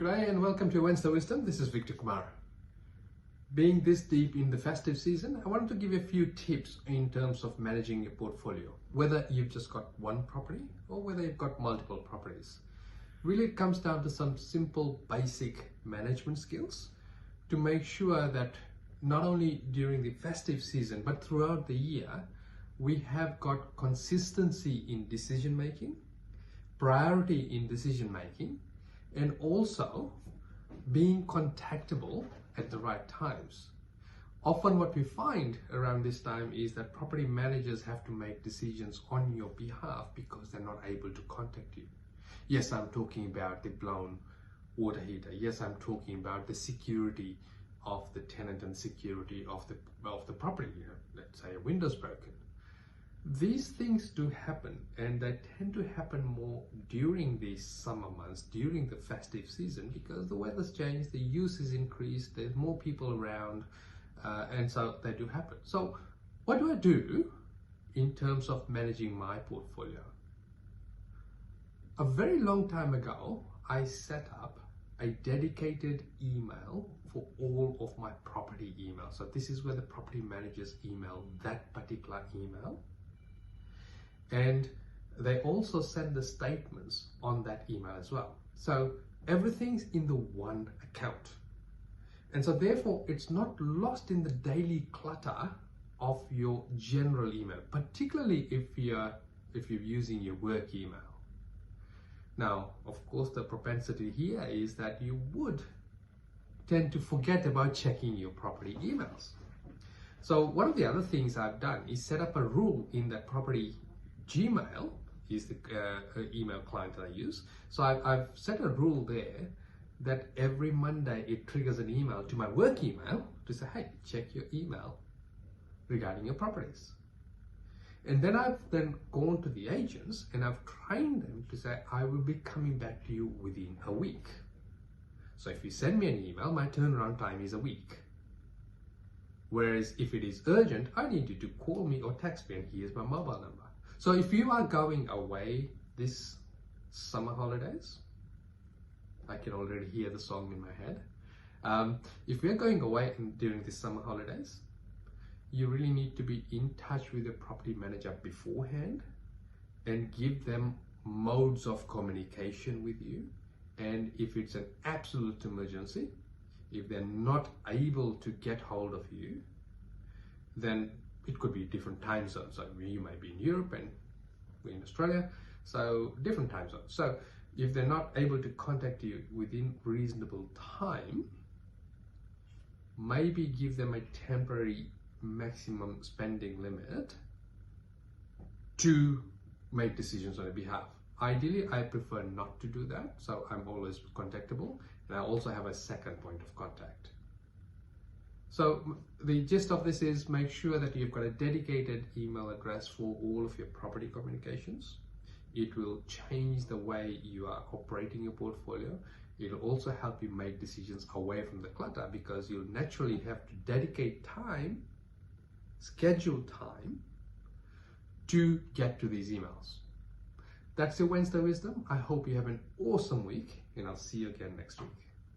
Good day and welcome to Wednesday Wisdom. This is Kumar. Being this deep in the festive season, I wanted to give you a few tips in terms of managing your portfolio, whether you've just got one property or whether you've got multiple properties. Really, it comes down to some simple basic management skills to make sure that not only during the festive season but throughout the year, we have got consistency in decision making, priority in decision making, and also being contactable at the right times. Often what we find around this time is that property managers have to make decisions on your behalf because they're not able to contact you. Yes, I'm talking about the blown water heater. Yes, I'm talking about the security of the tenant and security of the property. Let's say a window's broken. These things do happen, and they tend to happen more during the summer months, during the festive season, because the weather's changed, the use is increased, there's more people around, and so they do happen. So what do I do in terms of managing my portfolio? A very long time ago, I set up a dedicated email for all of my property emails. So this is where the property managers email that particular email. And they also send the statements on that email as well. So everything's in the one account. And so therefore it's not lost in the daily clutter of your general email, particularly if you're using your work email. Now, of course, the propensity here is that you would tend to forget about checking your property emails. So one of the other things I've done is set up a rule in that property Gmail is the email client that I use. So I've set a rule there that every Monday it triggers an email to my work email to say, hey, check your email regarding your properties. And then I've gone to the agents and I've trained them to say, I will be coming back to you within a week. So if you send me an email, my turnaround time is a week. Whereas if it is urgent, I need you to call me or text me, and here's my mobile number. So if you are going away this summer holidays, I can already hear the song in my head. If we're going away during the summer holidays, you really need to be in touch with the property manager beforehand and give them modes of communication with you. And if it's an absolute emergency, if they're not able to get hold of you, then it could be different time zones. So you might be in Europe and we're in Australia, so different time zones. So if they're not able to contact you within reasonable time, maybe give them a temporary maximum spending limit to make decisions on their behalf. Ideally, I prefer not to do that, so I'm always contactable, and I also have a second point of contact. So the gist of this is make sure that you've got a dedicated email address for all of your property communications. It will change the way you are operating your portfolio. It'll also help you make decisions away from the clutter, because you'll naturally have to dedicate time, schedule time to get to these emails. That's your Wednesday Wisdom. I hope you have an awesome week, and I'll see you again next week.